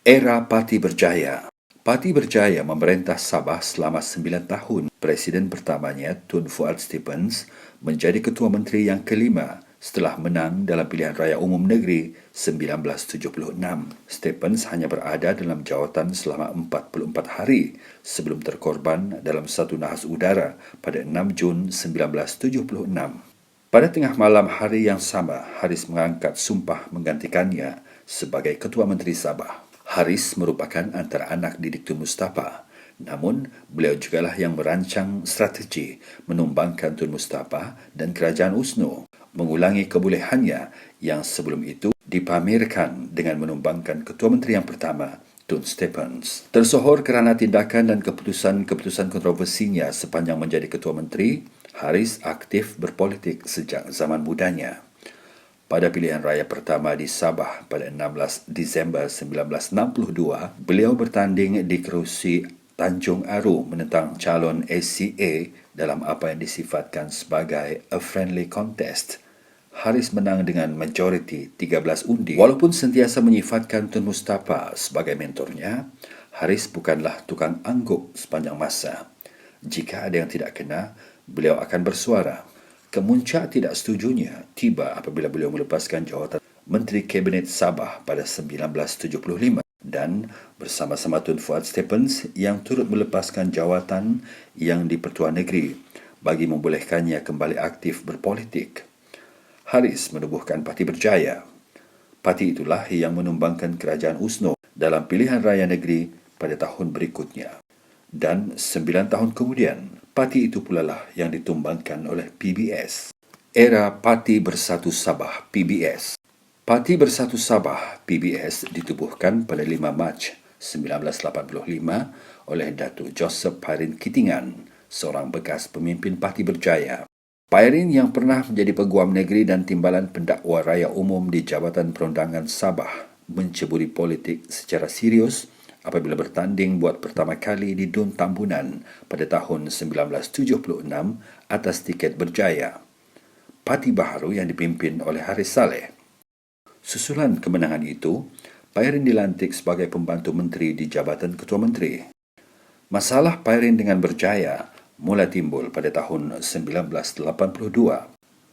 Era Parti Berjaya. Parti Berjaya memerintah Sabah selama 9 tahun. Presiden pertamanya, Tun Fuad Stephens, menjadi Ketua Menteri yang kelima setelah menang dalam pilihan raya umum negeri 1976. Stephens hanya berada dalam jawatan selama 44 hari sebelum terkorban dalam satu nahas udara pada 6 Jun 1976. Pada tengah malam hari yang sama, Haris mengangkat sumpah menggantikannya sebagai Ketua Menteri Sabah. Haris merupakan antara anak didik Tun Mustapa. Namun, beliau jugalah yang merancang strategi menumbangkan Tun Mustapa dan Kerajaan USNO, mengulangi kebolehannya yang sebelum itu dipamerkan dengan menumbangkan Ketua Menteri yang pertama, Tun Stephens. Tersohor kerana tindakan dan keputusan kontroversinya sepanjang menjadi Ketua Menteri, Haris aktif berpolitik sejak zaman mudanya. Pada pilihan raya pertama di Sabah pada 16 Disember 1962, beliau bertanding di kerusi Tanjung Aru menentang calon ACA dalam apa yang disifatkan sebagai a friendly contest. Haris menang dengan majoriti 13 undi. Walaupun sentiasa menyifatkan Tun Mustapa sebagai mentornya, Haris bukanlah tukang angguk sepanjang masa. Jika ada yang tidak kena, beliau akan bersuara. Kemuncak tidak setujunya tiba apabila beliau melepaskan jawatan Menteri Kabinet Sabah pada 1975 dan bersama-sama Tun Fuad Stephens yang turut melepaskan jawatan yang di Pertuan Negeri bagi membolehkannya kembali aktif berpolitik. Haris menubuhkan Parti Berjaya. Parti itulah yang menumbangkan Kerajaan USNO dalam pilihan raya negeri pada tahun berikutnya. Dan 9 tahun kemudian, parti itu pula lah yang ditumbangkan oleh PBS. Era Parti Bersatu Sabah (PBS). Parti Bersatu Sabah (PBS) ditubuhkan pada 5 Mac 1985 oleh Datuk Joseph Pairin Kitingan, seorang bekas pemimpin Parti Berjaya. Pairin yang pernah menjadi Peguam Negeri dan Timbalan Pendakwa Raya Umum di Jabatan Perundangan Sabah menceburi politik secara serius apabila bertanding buat pertama kali di Dun Tambunan pada tahun 1976 atas tiket Berjaya, parti baharu yang dipimpin oleh Haris Saleh. Susulan kemenangan itu, Pairin dilantik sebagai pembantu menteri di Jabatan Ketua Menteri. Masalah Pairin dengan Berjaya mula timbul pada tahun 1982.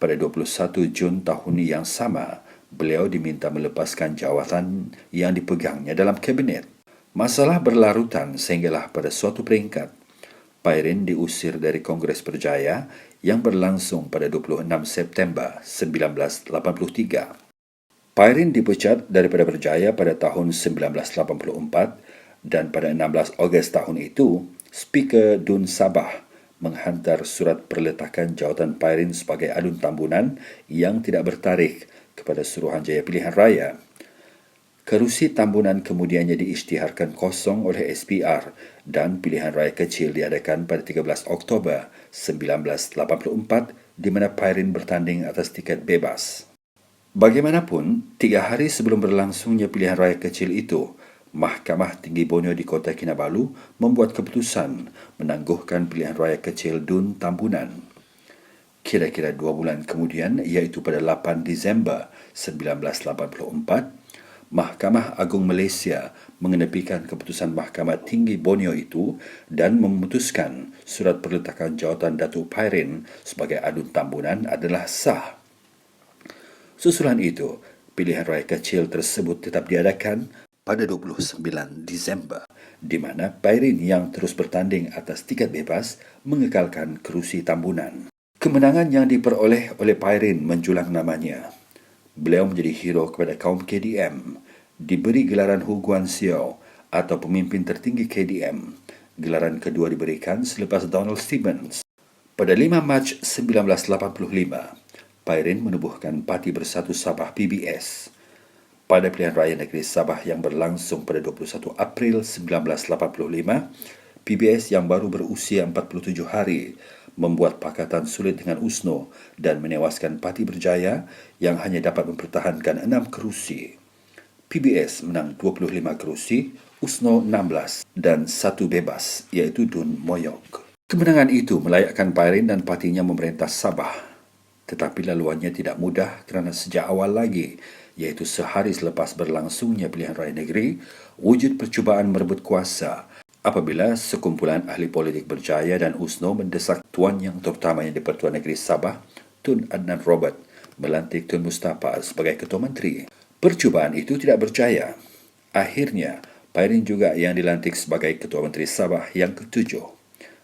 Pada 21 Jun tahun yang sama, beliau diminta melepaskan jawatan yang dipegangnya dalam kabinet. Masalah berlarutan sehinggalah pada suatu peringkat, Pairin diusir dari Kongres Berjaya yang berlangsung pada 26 September 1983. Pairin dipecat daripada Berjaya pada tahun 1984 dan pada 16 Ogos tahun itu, Speaker Dun Sabah menghantar surat perletakan jawatan Pairin sebagai adun tambunan yang tidak bertarikh kepada Suruhanjaya Pilihan Raya. Kerusi tambunan kemudiannya diisytiharkan kosong oleh SPR dan pilihan raya kecil diadakan pada 13 Oktober 1984 di mana Pairin bertanding atas tiket bebas. Bagaimanapun, 3 hari sebelum berlangsungnya pilihan raya kecil itu, Mahkamah Tinggi Borneo di Kota Kinabalu membuat keputusan menangguhkan pilihan raya kecil Dun Tambunan. Kira-kira 2 bulan kemudian, iaitu pada 8 Disember 1984, Mahkamah Agung Malaysia mengenepikan keputusan Mahkamah Tinggi Borneo itu dan memutuskan surat perletakan jawatan Datuk Pairin sebagai adun tambunan adalah sah. Susulan itu, pilihan raya kecil tersebut tetap diadakan pada 29 Disember, di mana Pairin yang terus bertanding atas tiket bebas mengekalkan kerusi tambunan. Kemenangan yang diperoleh oleh Pairin menjulang namanya. Beliau menjadi hero kepada kaum KDM, diberi gelaran Hu Guan Xiao atau pemimpin tertinggi KDM. Gelaran kedua diberikan selepas Donald Stevens. Pada 5 Mac 1985, Pairin menubuhkan Parti Bersatu Sabah (PBS). Pada pilihan raya negeri Sabah yang berlangsung pada 21 April 1985, PBS yang baru berusia 47 hari membuat pakatan sulit dengan USNO dan menewaskan Parti Berjaya yang hanya dapat mempertahankan 6 kerusi. PBS menang 25 kerusi, USNO 16 dan 1 bebas, iaitu Dun Moyok. Kemenangan itu melayakkan Pairin dan partinya memerintah Sabah. Tetapi laluannya tidak mudah kerana sejak awal lagi iaitu sehari selepas berlangsungnya pilihan raya negeri, wujud percubaan merebut kuasa apabila sekumpulan ahli politik berjaya dan USNO mendesak Tuan Yang Terutamanya di Pertuan Negeri Sabah, Tun Adnan Robert, melantik Tun Mustafa sebagai Ketua Menteri. Percubaan itu tidak berjaya. Akhirnya, Pairin juga yang dilantik sebagai Ketua Menteri Sabah yang ke-7.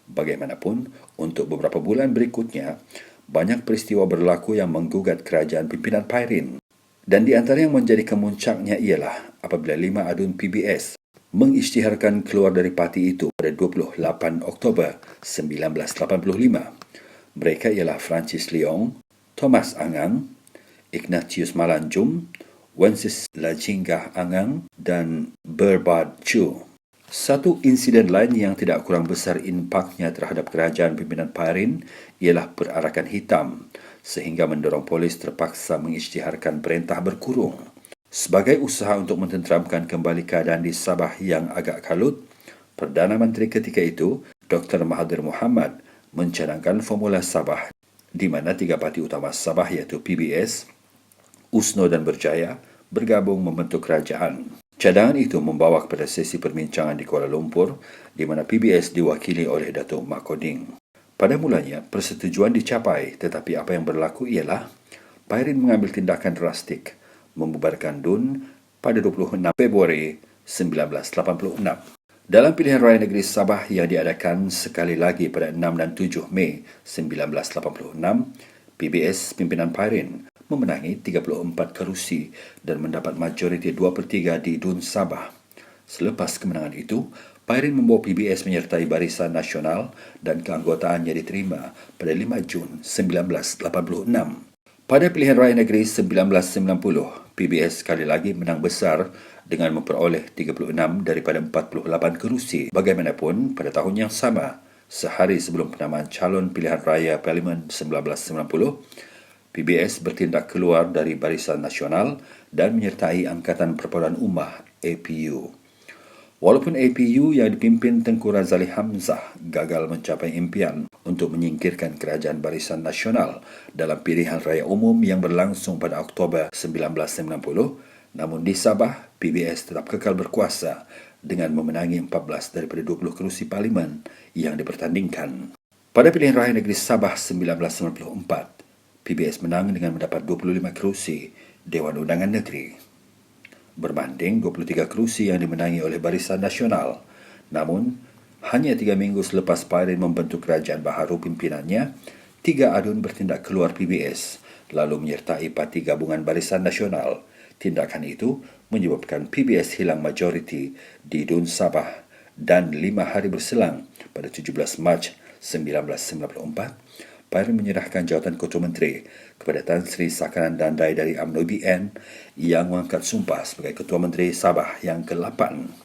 Bagaimanapun, untuk beberapa bulan berikutnya, banyak peristiwa berlaku yang menggugat kerajaan pimpinan Pairin. Dan di antara yang menjadi kemuncaknya ialah apabila 5 adun PBS mengisytiharkan keluar dari parti itu pada 28 Oktober 1985. Mereka ialah Francis Leong, Thomas Angang, Ignatius Malanjum, Wences Lajinggah Angang dan Berbad Chu. Satu insiden lain yang tidak kurang besar impaknya terhadap kerajaan pimpinan Pairin ialah perarakan hitam, sehingga mendorong polis terpaksa mengisytiharkan perintah berkurung. Sebagai usaha untuk mententeramkan kembali keadaan di Sabah yang agak kalut, Perdana Menteri ketika itu, Dr. Mahathir Mohamad, mencadangkan Formula Sabah, di mana 3 parti utama Sabah iaitu PBS, USNO dan Berjaya bergabung membentuk kerajaan. Cadangan itu membawa kepada sesi perbincangan di Kuala Lumpur, di mana PBS diwakili oleh Datuk Mak Koding. Pada mulanya, persetujuan dicapai, tetapi apa yang berlaku ialah Pairin mengambil tindakan drastik, membubarkan DUN pada 26 Februari 1986. Dalam pilihan raya negeri Sabah yang diadakan sekali lagi pada 6 dan 7 Mei 1986, PBS pimpinan Pairin memenangi 34 kerusi dan mendapat majoriti 2/3 di DUN Sabah. Selepas kemenangan itu, Pairin membawa PBS menyertai Barisan Nasional dan keanggotaannya diterima pada 5 Jun 1986. Pada pilihan raya negeri 1990, PBS sekali lagi menang besar dengan memperoleh 36 daripada 48 kerusi. Bagaimanapun, pada tahun yang sama, sehari sebelum penamaan calon pilihan raya Parlimen 1990, PBS bertindak keluar dari Barisan Nasional dan menyertai Angkatan Perpaduan Ummah APU. Walaupun APU yang dipimpin Tengku Razali Hamzah gagal mencapai impian untuk menyingkirkan kerajaan Barisan Nasional dalam pilihan raya umum yang berlangsung pada Oktober 1990, namun di Sabah, PBS tetap kekal berkuasa dengan memenangi 14 daripada 20 kerusi parlimen yang dipertandingkan. Pada pilihan raya negeri Sabah 1994, PBS menang dengan mendapat 25 kerusi Dewan Undangan Negeri, berbanding 23 kerusi yang dimenangi oleh Barisan Nasional. Namun, hanya 3 minggu selepas Pairin membentuk kerajaan baharu pimpinannya, 3 adun bertindak keluar PBS, lalu menyertai Parti Gabungan Barisan Nasional. Tindakan itu menyebabkan PBS hilang majoriti di DUN Sabah dan 5 hari berselang pada 17 Mac 1994, Pairin menyerahkan jawatan Ketua Menteri kepada Tan Sri Sakaran Dandai dari UMNO BN yang mengangkat sumpah sebagai Ketua Menteri Sabah yang ke-8.